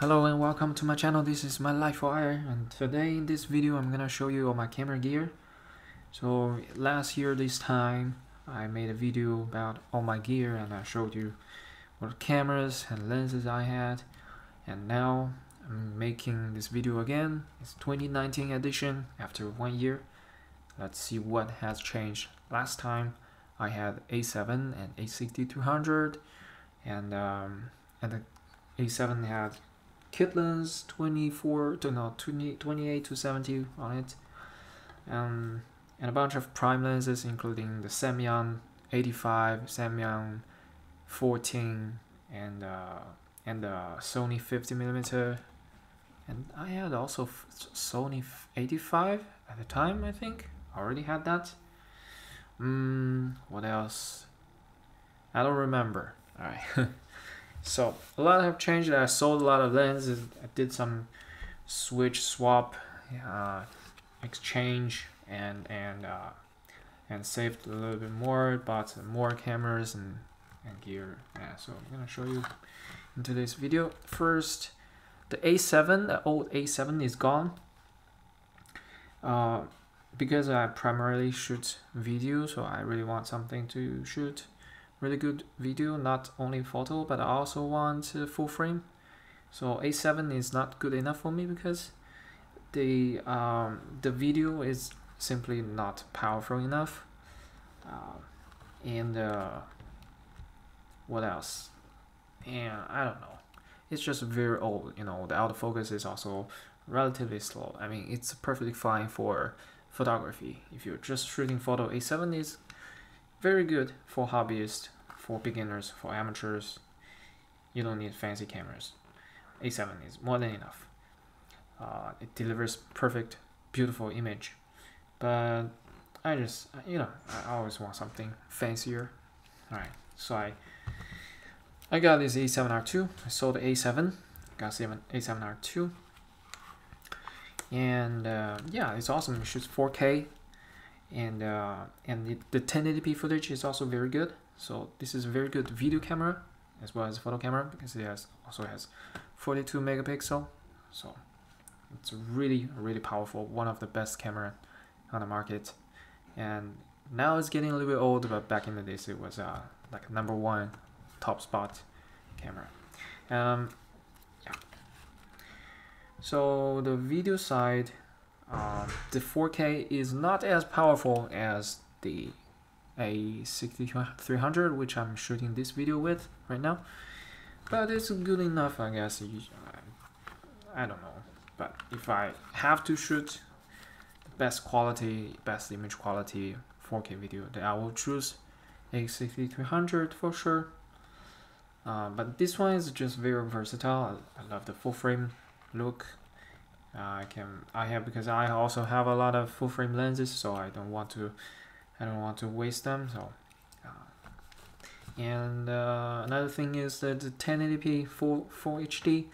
Hello and welcome to my channel. This is my life wire, and today in this video I'm gonna show you all my camera gear. So last year this time I made a video about all my gear and I showed you what cameras and lenses I had, and now I'm making this video again. It's 2019 edition after 1 year. Let's see what has changed. Last time I had A7 and A6200 and the A7 had kit lens 28 to 70 on it, and a bunch of prime lenses including the Samyang 85, Samyang 14, and the Sony 50mm, and I had also Sony 85 at the time. I think I already had that. What else? I don't remember. All right. So a lot have changed. I sold a lot of lenses. I did some swap, exchange, and saved a little bit more. Bought some more cameras and gear. Yeah, so I'm gonna show you in today's video. First, the A7, the old A7 is gone. Because I primarily shoot video, so I really want something to shoot really good video, not only photo, but I also want full frame. So A7 is not good enough for me because the video is simply not powerful enough. What else? And I don't know. It's just very old. You know, the autofocus is also relatively slow. I mean, it's perfectly fine for photography. If you're just shooting photo, A7 is very good for hobbyists, for beginners, for amateurs. You don't need fancy cameras. A7 is more than enough. It delivers perfect, beautiful image. But I just, I always want something fancier. Alright, so I got this A7R2. I sold the A7. Got A7R2. And yeah, it's awesome. It shoots 4K. And the 1080p footage is also very good. So this is a very good video camera as well as photo camera because it also has 42 megapixel. So it's really powerful, one of the best camera on the market. And now it's getting a little bit old, but back in the days it was like #1 top spot camera. Yeah. So the video side, the 4K is not as powerful as the A6300, which I'm shooting this video with right now, but it's good enough, I guess. I don't know, but if I have to shoot the best image quality 4K video, then I will choose A6300 for sure. But this one is just very versatile. I love the full frame look. Because I also have a lot of full frame lenses, so I don't want to waste them. So another thing is that the 1080p full HD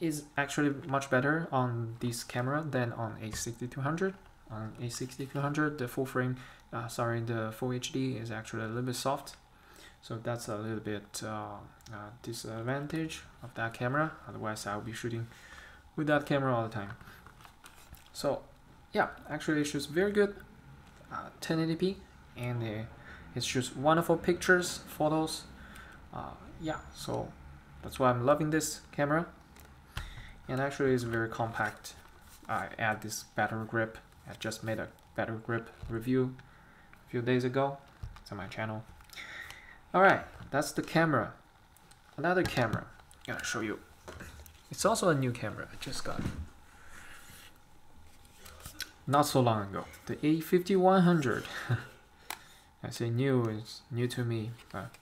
is actually much better on this camera than on A6200. On A6200, the full frame, the full HD is actually a little bit soft, so that's a little bit disadvantage of that camera. Otherwise, I'll be shooting with that camera all the time. So yeah, actually it shoots very good 1080p, and it shoots wonderful pictures, photos. Yeah, so that's why I'm loving this camera. And actually it's very compact. I add this battery grip. I just made a battery grip review a few days ago. It's on my channel. Alright, that's the camera. Another camera I'm gonna show you. It's also a new camera. I just got it not so long ago. The A5100. I say new, it's new to me, but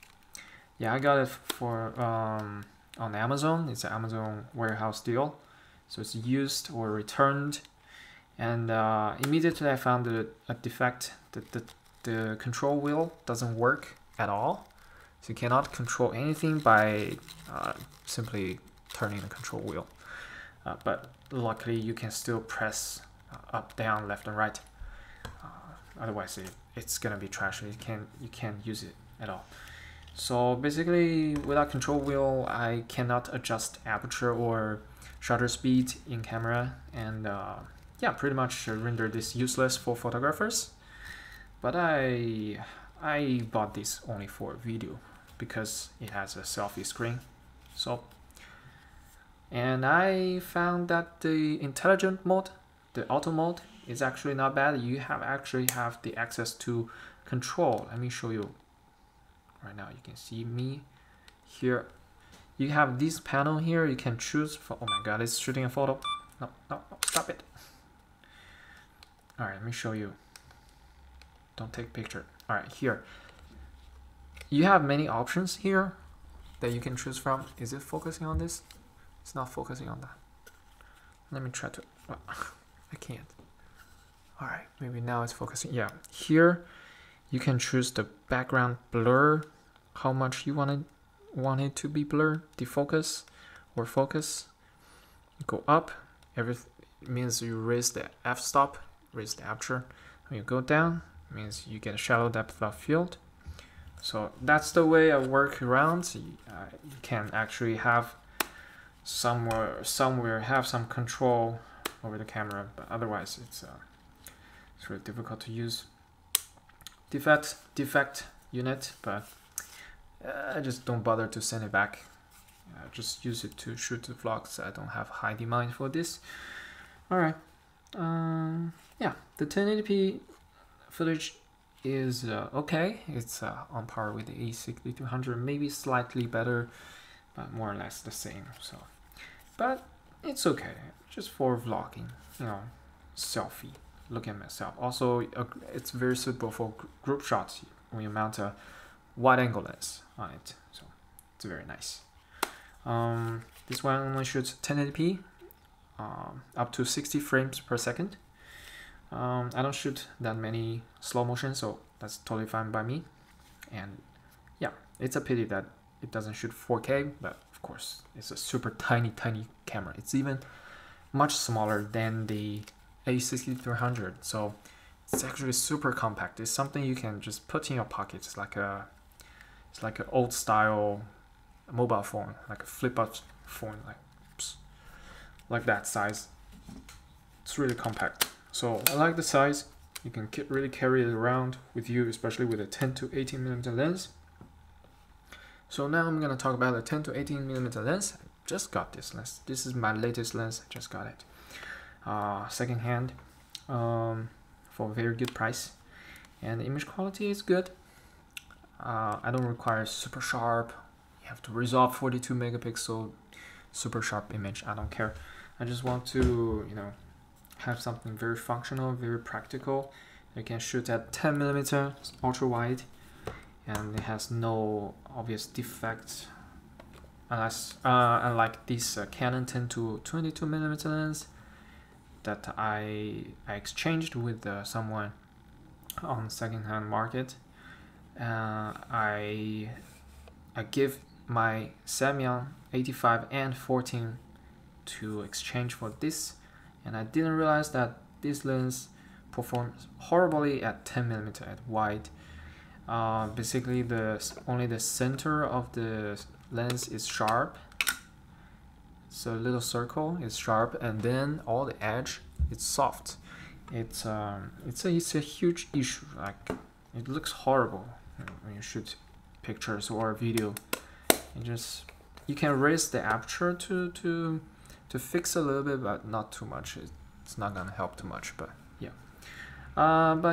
yeah, I got it for on Amazon. It's an Amazon warehouse deal, so it's used or returned, and immediately I found a defect that the control wheel doesn't work at all. So you cannot control anything by simply turning the control wheel, but luckily you can still press up, down, left, and right. Otherwise it's gonna be trash. You can't use it at all. So basically, without control wheel, I cannot adjust aperture or shutter speed in camera, and yeah, pretty much render this useless for photographers. But I bought this only for video because it has a selfie screen. So, and I found that the intelligent mode, the auto mode, is actually not bad. You actually have the access to control. Let me show you. Right now, you can see me here. You have this panel here. You can choose for. Oh my God, it's shooting a photo. No, stop it. All right, let me show you. Don't take picture. All right, here. You have many options here that you can choose from. Is it focusing on this? It's not focusing on that. Let me try to. I can't. All right, maybe now it's focusing. Yeah, here. You can choose the background blur, how much you want it to be blurred, defocus or focus. Go up, everything means you raise the f-stop, raise the aperture. When you go down, means you get a shallow depth of field. So that's the way I work around. You can actually have somewhere have some control over the camera, but otherwise it's really difficult to use. Defect unit, but I just don't bother to send it back. I just use it to shoot the vlogs. I don't have high demand for this. All right, yeah, the 1080p footage is okay. It's on par with the A6200, maybe slightly better, but more or less the same. So, but it's okay, just for vlogging, you know, selfie. Look at myself. Also, it's very suitable for group shots when you mount a wide-angle lens on it. So it's very nice. This one only shoots 1080p, up to 60 frames per second. I don't shoot that many slow motion, so that's totally fine by me. And yeah, it's a pity that it doesn't shoot 4K, but of course, it's a super tiny camera. It's even much smaller than the A6300, so it's actually super compact. It's something you can just put in your pocket. It's like an old style mobile phone, like a flip-up phone, like that size. It's really compact. So I like the size. You can really carry it around with you, especially with a 10 to 18mm lens. So now I'm gonna talk about the 10 to 18mm lens. I just got this lens. This is my latest lens. I just got it. Second hand, for a very good price, and the image quality is good. I don't require super sharp. You have to resolve 42 megapixel super sharp image. I don't care. I just want to, you know, have something very functional, very practical. You can shoot at 10mm ultra wide, and it has no obvious defects, unless unlike this Canon 10 to 22mm lens that I exchanged with someone on the second-hand market. I give my Samyang 85 and 14 to exchange for this, and I didn't realize that this lens performs horribly at 10mm at wide. Basically, only the center of the lens is sharp. So little circle is sharp, and then all the edge it's soft. It's a huge issue. Like, it looks horrible when you shoot pictures or video. You can raise the aperture to fix a little bit, but not too much. It's not gonna help too much. But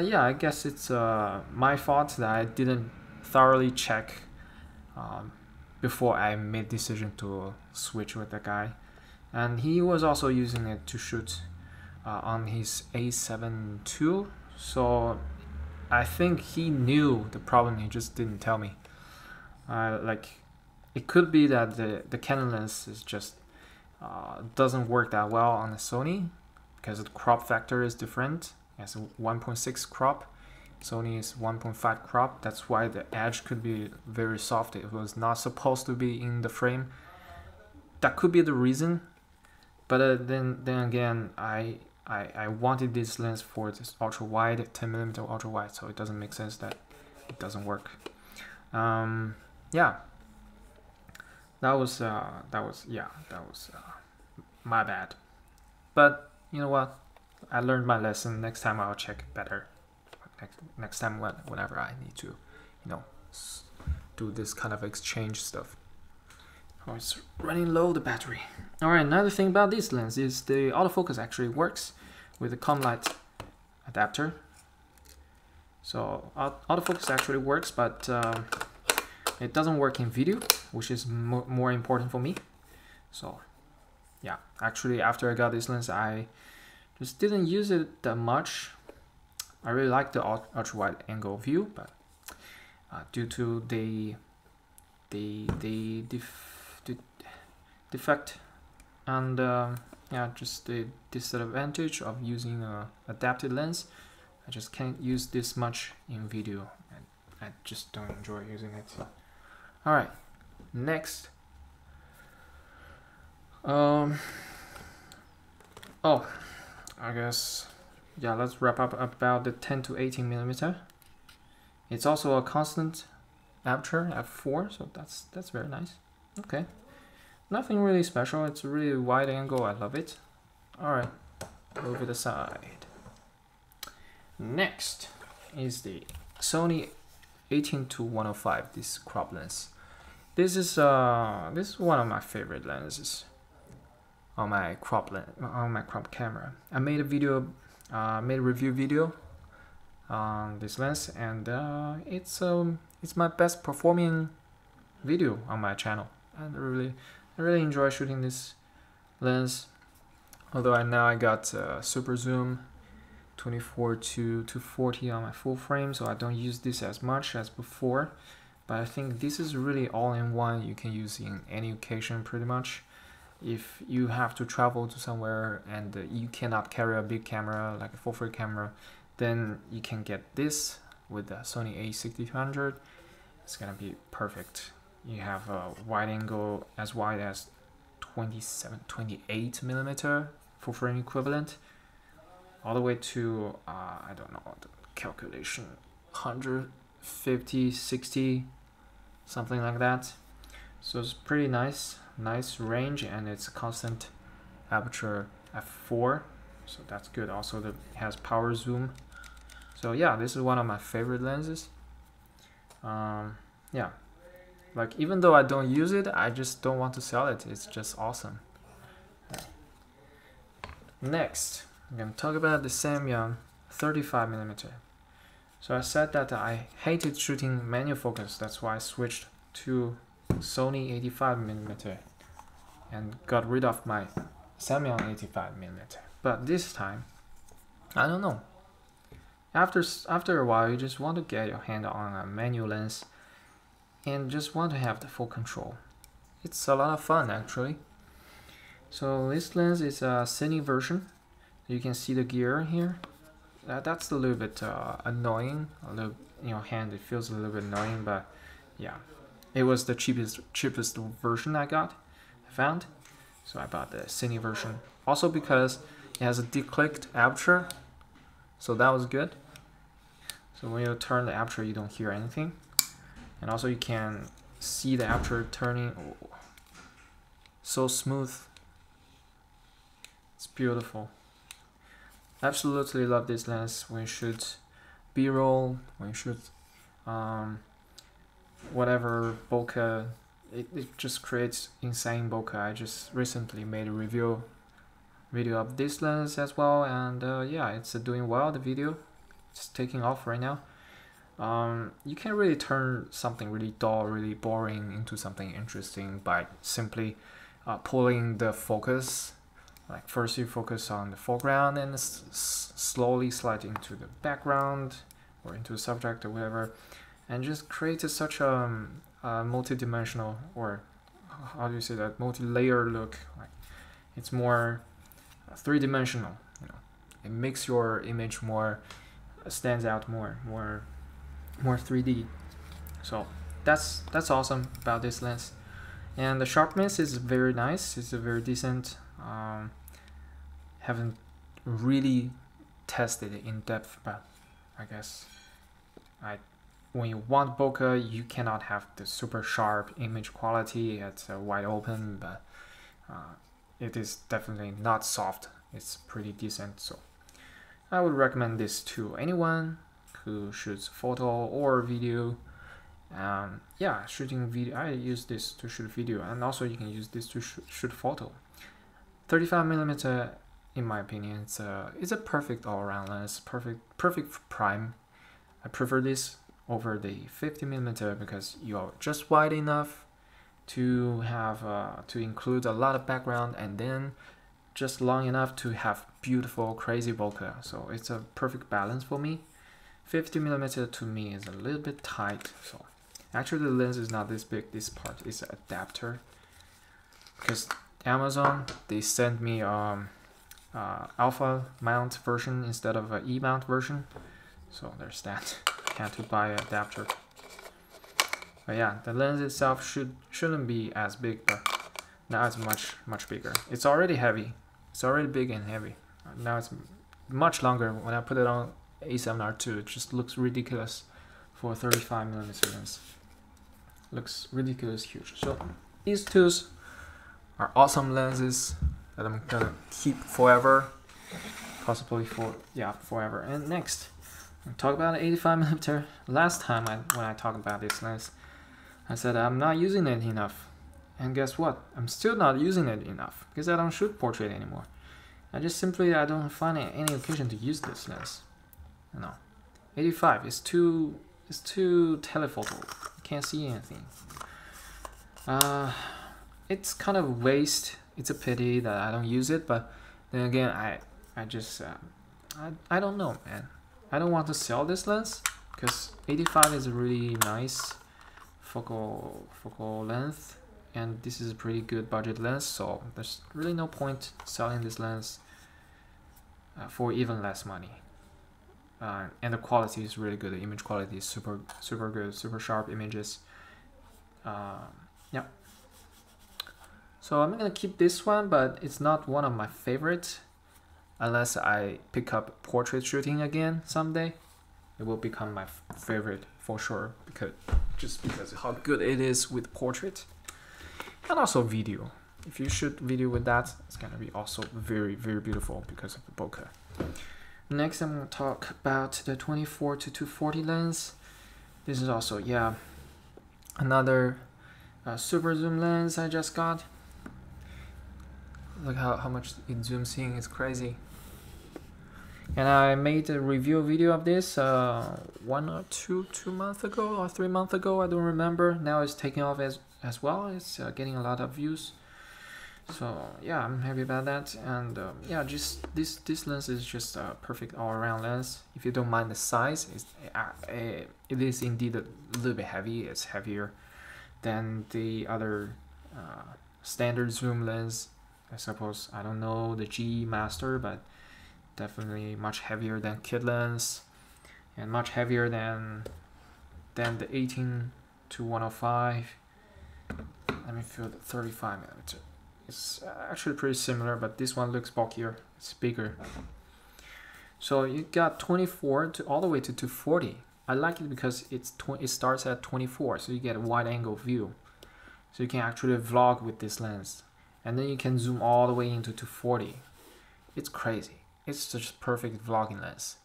yeah, I guess it's my fault that I didn't thoroughly check before I made decision to switch with the guy. And he was also using it to shoot on his A7RII, so I think he knew the problem, he just didn't tell me. Like, it could be that the Canon lens is just doesn't work that well on the Sony, because the crop factor is different. It's a 1.6 crop. Sony is 1.5 crop. That's why the edge could be very soft. It was not supposed to be in the frame. That could be the reason. But then again, I wanted this lens for this ultra wide, 10mm ultra wide, so it doesn't make sense that it doesn't work. yeah, that was my bad. But you know what? I learned my lesson. Next time I'll check better. Next time whenever I need to, you know, do this kind of exchange stuff. Oh, it's running low, the battery. Alright, another thing about this lens is the autofocus actually works with the Commlite adapter. So autofocus actually works, but it doesn't work in video, which is more important for me. So yeah, actually after I got this lens, I just didn't use it that much. I really like the ultra wide angle view, but due to the defect and yeah, just the disadvantage of using a adapted lens, I just can't use this much in video, and I just don't enjoy using it. So all right, next oh, I guess, yeah, let's wrap up about the 10 to 18 millimeter. It's also a constant aperture f4, so that's very nice. Okay, nothing really special. It's a really wide angle. I love it. All right, over the side. Next is the Sony A105. This crop lens. This is one of my favorite lenses on my crop camera. I made a review video on this lens, and it's my best performing video on my channel. And I really enjoy shooting this lens. Although now I got super zoom 24 to 240 on my full frame, so I don't use this as much as before. But I think this is really all-in-one. You can use in any occasion pretty much. If you have to travel to somewhere and you cannot carry a big camera like a full-frame camera, then you can get this with the Sony A6200. It's gonna be perfect. You have a wide angle as wide as 28 millimeter full frame equivalent, all the way to I don't know the calculation, 150, 60, something like that. So it's pretty nice range, and it's a constant aperture f4, so that's good. Also, it has power zoom. So yeah, this is one of my favorite lenses. Yeah, like even though I don't use it, I just don't want to sell it. It's just awesome. Next, I'm gonna talk about the Samyang 35mm. So I said that I hated shooting manual focus. That's why I switched to Sony 85mm and got rid of my Samyang 85mm. But this time, I don't know. After a while, you just want to get your hand on a manual lens and just want to have the full control. It's a lot of fun actually. So this lens is a Cine version. You can see the gear here. That's a little bit annoying. A little, in your hand, it feels a little bit annoying, but yeah, it was the cheapest version I found. So I bought the Cine version. Also because it has a declicked aperture, so that was good. So when you turn the aperture, you don't hear anything, and also you can see the aperture turning. Oh, so smooth. It's beautiful. Absolutely love this lens when you shoot B-roll, when you shoot whatever bokeh. It just creates insane bokeh. I just recently made a video of this lens as well, and yeah, it's doing well. The video, it's taking off right now. You can really turn something really dull, really boring into something interesting by simply pulling the focus. Like first you focus on the foreground and slowly slide into the background or into the subject or whatever, and just create such a multi-dimensional, or how do you say that, multi-layer look. Like it's more three-dimensional. You know, it makes your image more stands out more 3D. So that's awesome about this lens, and the sharpness is very nice. It's a very decent. Haven't really tested it in depth, but I guess I when you want bokeh, you cannot have the super sharp image quality at wide open, but it is definitely not soft. It's pretty decent, so I would recommend this to anyone who shoots photo or video. Yeah, shooting video, I use this to shoot video, and also you can use this to shoot photo. 35mm, in my opinion, it's a perfect all-around lens, perfect for prime. I prefer this over the 50mm because you are just wide enough to have to include a lot of background, and then just long enough to have beautiful crazy bokeh. So it's a perfect balance for me. 50mm to me is a little bit tight. So actually the lens is not this big. This part is an adapter because Amazon, they sent me alpha mount version instead of an E mount version. So there's that. I had to buy an adapter. But yeah, the lens itself shouldn't be as big, but now it's much bigger. It's already heavy. It's already big and heavy. Now it's much longer. When I put it on A7RII, it just looks ridiculous for a 35mm lens. Looks ridiculous huge. So these two are awesome lenses that I'm gonna keep forever, possibly forever. And next, I'll talk about an 85mm. Last time when I talked about this lens, I said I'm not using it enough, and guess what? I'm still not using it enough because I don't shoot portrait anymore. I don't find any occasion to use this lens. No, 85 is too telephoto. You can't see anything. It's kind of waste. It's a pity that I don't use it, but then again, I just I don't know, man. I don't want to sell this lens because 85 is a really nice focal length, and this is a pretty good budget lens, so there's really no point selling this lens for even less money. And the quality is really good. The image quality is super good, super sharp images. Yeah. So I'm gonna keep this one, but it's not one of my favorites. Unless I pick up portrait shooting again someday, it will become my favorite for sure, because how good it is with portrait, and also video. If you shoot video with that, it's gonna be also very beautiful because of the bokeh. Next, I'm gonna talk about the 24 to 240 lens. This is also another super zoom lens I just got. Look how much it zooms in, it's crazy. And I made a review video of this 1 or 2 months ago or 3 months ago, I don't remember. Now it's taking off as well. It's getting a lot of views. So yeah, I'm happy about that. And yeah, just this lens is just a perfect all-around lens. If you don't mind the size, it is indeed a little bit heavy. It's heavier than the other standard zoom lens. I suppose, I don't know the G Master, but definitely much heavier than kit lens, and much heavier than the 18 to 105. Let me feel the 35mm. It's actually pretty similar, but this one looks bulkier. It's bigger. So you got 24 to all the way to 240. I like it because it starts at 24, so you get a wide angle view. So you can actually vlog with this lens. And then you can zoom all the way into 240. It's crazy. It's just perfect vlogging lens.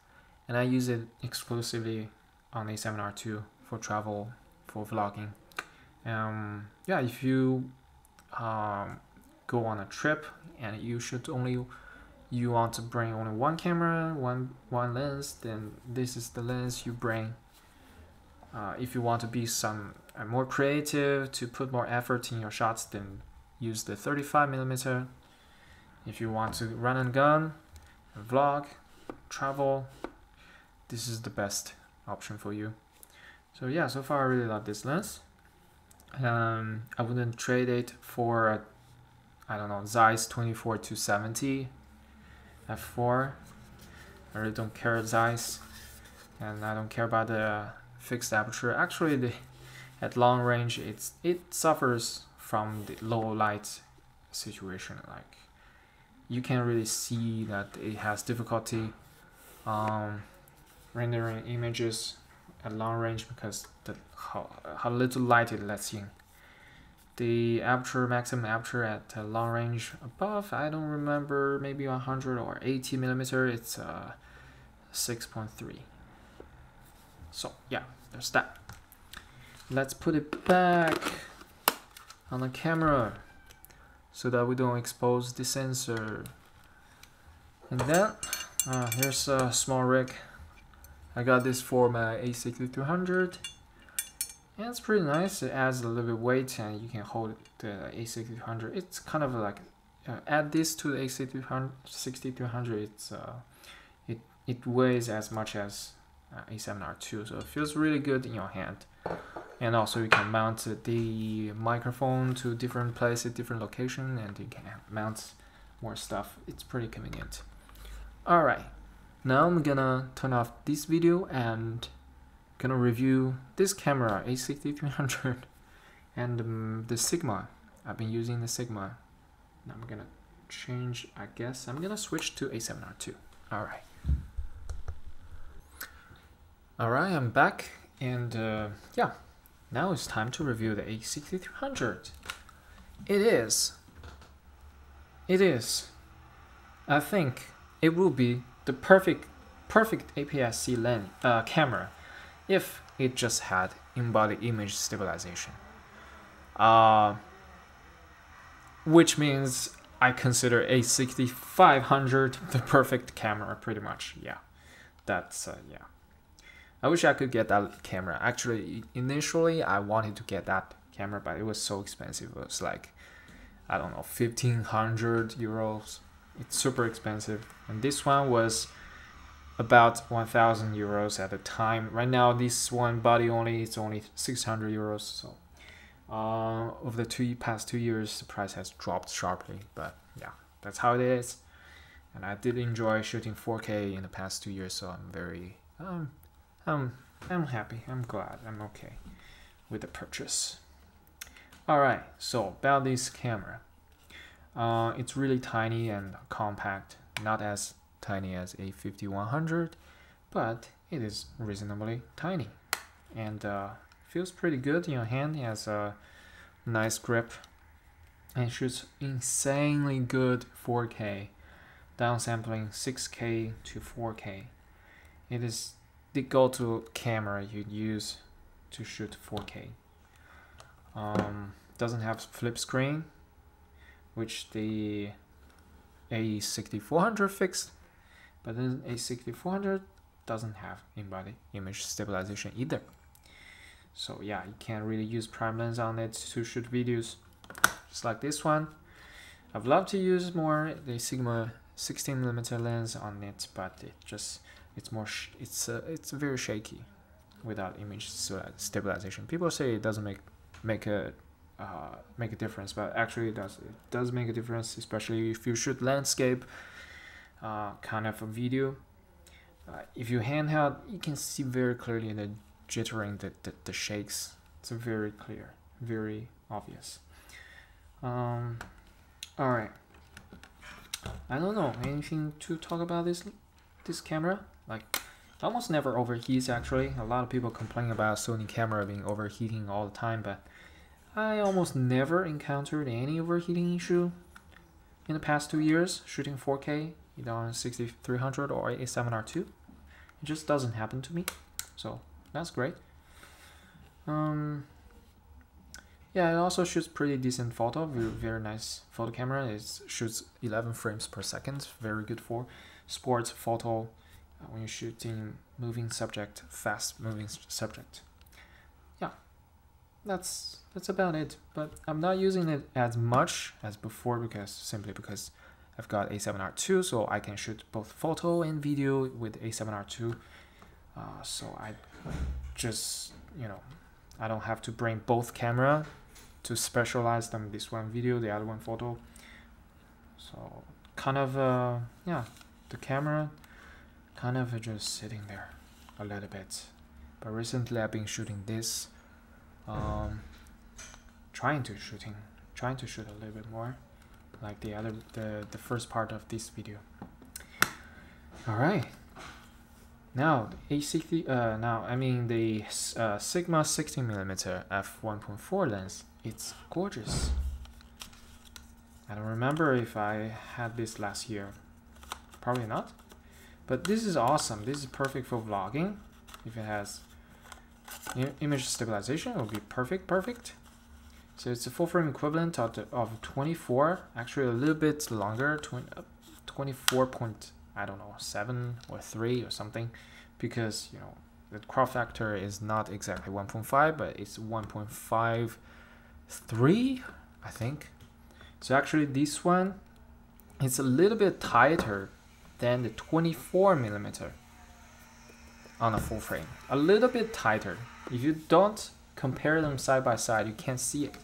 And I use it exclusively on A7RII for travel, for vlogging. Yeah, if you go on a trip and you want to bring only one camera, one lens, then this is the lens you bring. If you want to be more creative, to put more effort in your shots, then use the 35mm. If you want to run and gun, vlog, travel, this is the best option for you. So yeah, so far I really love this lens. I wouldn't trade it for I don't know, Zeiss 24 to 70 f4. I really don't care Zeiss, and I don't care about the fixed aperture. Actually, at long range, it suffers from the low light situation. Like, you can really see that it has difficulty rendering images at long range because how little light it lets in. The aperture, maximum aperture at long range above, I don't remember, maybe 100 or 80 millimeter, it's 6.3. So yeah, there's that. Let's put it back on the camera so that we don't expose the sensor. And then here's a small rig. I got this for my A6200. And it's pretty nice. It adds a little bit of weight and you can hold the A6200. It's kind of like add this to the A6200. It weighs as much as A7RII, so it feels really good in your hand. And also you can mount the microphone to different places, different location, and you can mount more stuff. It's pretty convenient. All right, now I'm gonna turn off this video and gonna review this camera, A6300, and the Sigma. I've been using the Sigma. Now I'm gonna change, I guess I'm gonna switch to A7RII. All right, I'm back, and yeah, now it's time to review the A6300. It is, I think it will be the perfect APS-C lens camera if it just had embodied image stabilization. Which means I consider A6500 the perfect camera, pretty much. Yeah, that's yeah. I wish I could get that camera. Actually, initially I wanted to get that camera, but it was so expensive. It was like, I don't know, 1,500 euros. It's super expensive. And this one was about 1,000 euros at the time. Right now, this one body only, it's only 600 euros. So over the past 2 years, the price has dropped sharply. But yeah, that's how it is. And I did enjoy shooting 4K in the past 2 years, so I'm very I'm happy. I'm glad. I'm okay with the purchase. All right. So about this camera, it's really tiny and compact. Not as tiny as A5100, but it is reasonably tiny, and feels pretty good in your hand. It has a nice grip and shoots insanely good 4K, downsampling 6K to 4K. It is the go-to camera you'd use to shoot 4K. Doesn't have flip screen, which the A6400 fixed, but then A6400 doesn't have embodied image stabilization either. So yeah, you can't really use prime lens on it to shoot videos, just like this one. I'd love to use more the Sigma 16mm lens on it, but it's very shaky without image stabilization. People say it doesn't make a difference, but actually it does make a difference, especially if you shoot landscape kind of a video. If you handheld, you can see very clearly the jittering, the shakes. It's very clear, very obvious. All right, I don't know anything to talk about this camera. Like, it almost never overheats. Actually, a lot of people complain about Sony camera being overheating all the time, but I almost never encountered any overheating issue in the past 2 years shooting 4K either on 6300 or A7RII. It just doesn't happen to me, so that's great. Yeah, it also shoots pretty decent photo. Very nice photo camera. It shoots 11 frames per second. Very good for sports photo when you're shooting moving subject, fast moving subject. Yeah, that's about it. But I'm not using it as much as before simply because I've got A7RII, so I can shoot both photo and video with A7RII. So I just, I don't have to bring both camera to specialize them. This one video, the other one photo. So kind of, yeah, the camera kind of just sitting there a little bit. But recently I've been shooting this, trying to shoot a little bit more, like the first part of this video. All right, Now A60, now I mean the Sigma 16mm f1.4 lens. It's gorgeous. I don't remember if I had this last year. Probably not. But this is awesome. This is perfect for vlogging. If it has image stabilization, it will be perfect. So it's a full frame equivalent of 24, actually a little bit longer, 24 point, I don't know, 7 or 3 or something, because you know the crop factor is not exactly 1.5, but it's 1.53, I think. So actually this one, it's a little bit tighter than the 24mm on a full frame, a little bit tighter. If you don't compare them side by side, you can't see it.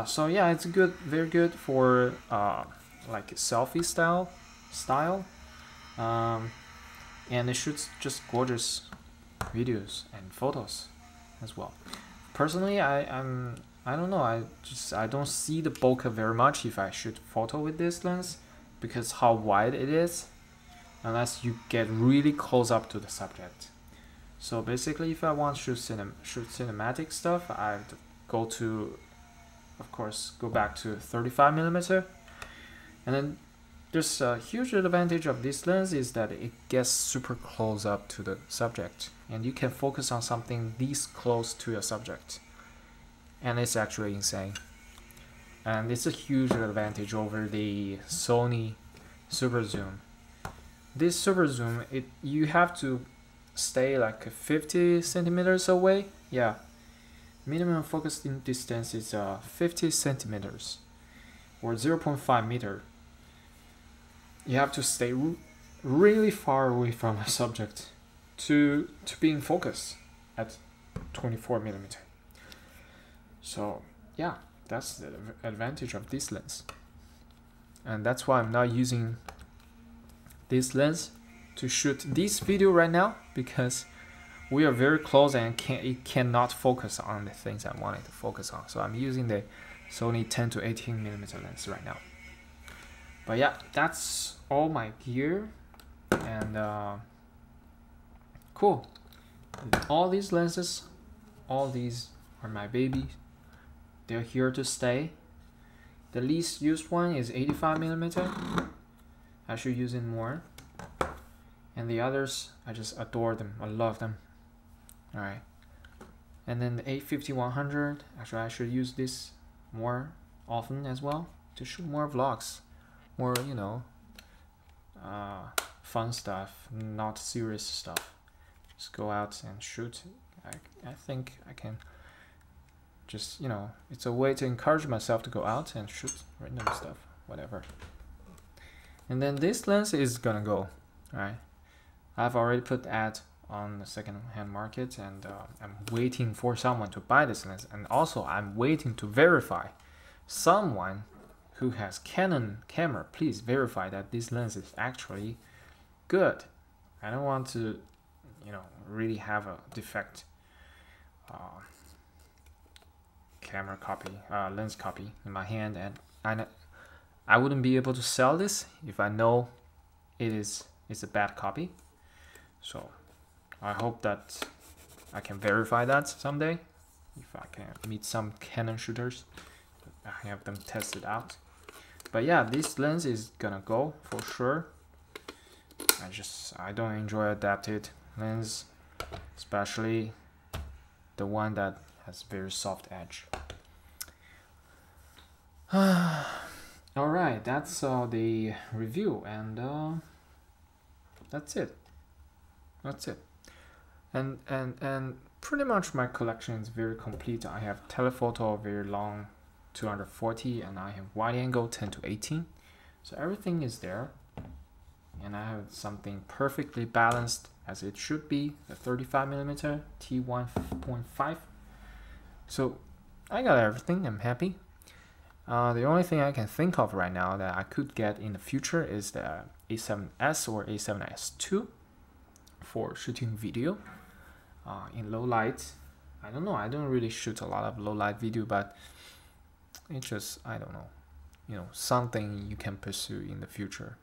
So yeah, it's good, very good for like a selfie style, and it shoots just gorgeous videos and photos as well. Personally, I don't know, I don't see the bokeh very much if I shoot photo with this lens, because how wide it is, unless you get really close up to the subject. So basically, if I want to shoot cinematic stuff, I have to go to, of course, go back to 35mm. And then there's a huge advantage of this lens is that it gets super close up to the subject, and you can focus on something this close to your subject. And it's actually insane. And it's a huge advantage over the Sony Super Zoom. This Super Zoom, you have to stay like 50 centimeters away. Yeah, minimum focusing distance is 50 centimeters or 0.5 meter. You have to stay really far away from a subject to be in focus at 24mm. So yeah, that's the advantage of this lens, and that's why I'm not using this lens to shoot this video right now, because we are very close and it cannot focus on the things I wanted to focus on. So I'm using the Sony 10 to 18mm lens right now. But yeah, that's all my gear, and cool. All these lenses, all these are my babies. They're here to stay. The least used one is 85mm. I should use it more. And the others, I just adore them. I love them. Alright. And then the A5100, actually I should use this more often as well to shoot more vlogs. More, you know, fun stuff, not serious stuff. Just go out and shoot. I think I can just, you know, it's a way to encourage myself to go out and shoot random stuff, whatever. And then this lens is gonna go, alright. I've already put ad on the second-hand market, and I'm waiting for someone to buy this lens, and also I'm waiting to verify someone who has Canon camera. Please verify that this lens is actually good. I don't want to, you know, really have a defect camera copy, lens copy in my hand, and I wouldn't be able to sell this if I know it's a bad copy. So I hope that I can verify that someday, if I can meet some Canon shooters, I have them tested out. But yeah, this lens is gonna go for sure. I don't enjoy adapted lens, especially the one that has very soft edge. Alright, that's the review, and that's it. And pretty much my collection is very complete. I have telephoto very long 240, and I have wide angle 10 to 18, so everything is there, and I have something perfectly balanced as it should be, the 35mm T1.5. So I got everything. I'm happy. The only thing I can think of right now that I could get in the future is the A7S or A7S2 for shooting video in low light. I don't know, I don't really shoot a lot of low light video, but it's just, I don't know, you know, something you can pursue in the future.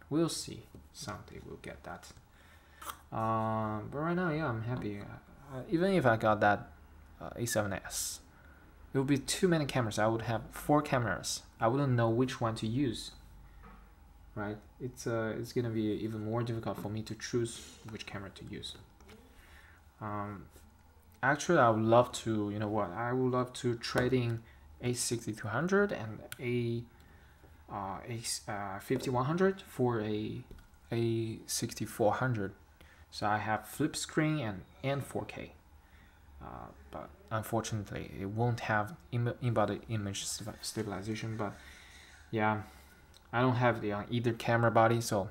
We'll see. Someday we'll get that. But right now, yeah, I'm happy. Even if I got that A7S, it would be too many cameras. I would have 4 cameras. I wouldn't know which one to use. Right? It's gonna be even more difficult for me to choose which camera to use. Actually, I would love to. You know what? I would love to trade in A6200 and A5100 for a A6400. So I have flip screen and 4K. But unfortunately, it won't have in-body image stabilization. But yeah, I don't have the either camera body, so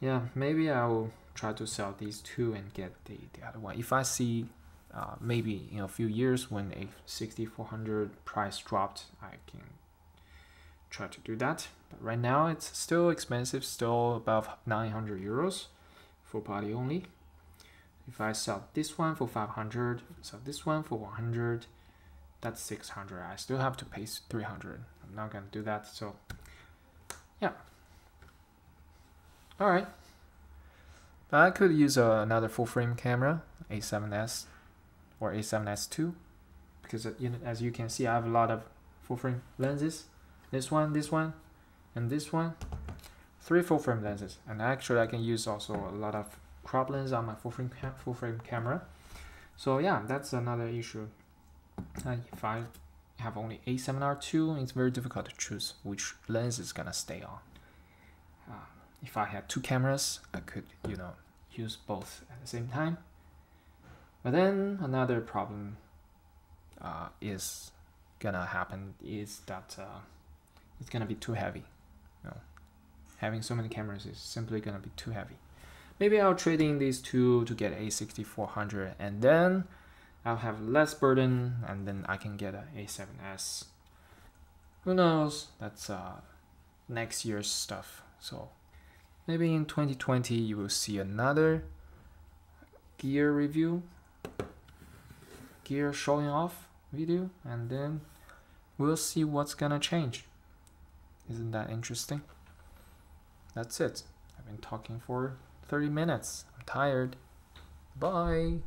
yeah, maybe I will try to sell these two and get the other one. If I see maybe in a few years when a 6400 price dropped, I can try to do that. But right now it's still expensive, still above 900 euros, full body only. If I sell this one for 500, sell this one for 100, that's 600. I still have to pay 300. I'm not gonna do that. So yeah. All right. I could use another full frame camera, A7S or A7S II, because as you can see, I have a lot of full frame lenses. This one, and this one. 3 full frame lenses, and actually I can use also a lot of crop lens on my full frame camera. So yeah, that's another issue. If I have only A7R II, it's very difficult to choose which lens is gonna stay on. If I had 2 cameras, I could, use both at the same time. But then another problem is gonna happen is that it's gonna be too heavy. Having so many cameras is simply gonna be too heavy. Maybe I'll trade in these two to get A6400, and then I'll have less burden, and then I can get an A7S. Who knows? That's next year's stuff. So maybe in 2020 you will see another gear review, gear showing off video, and then we'll see what's gonna change. Isn't that interesting? That's it. I've been talking for 30 minutes. I'm tired. Bye.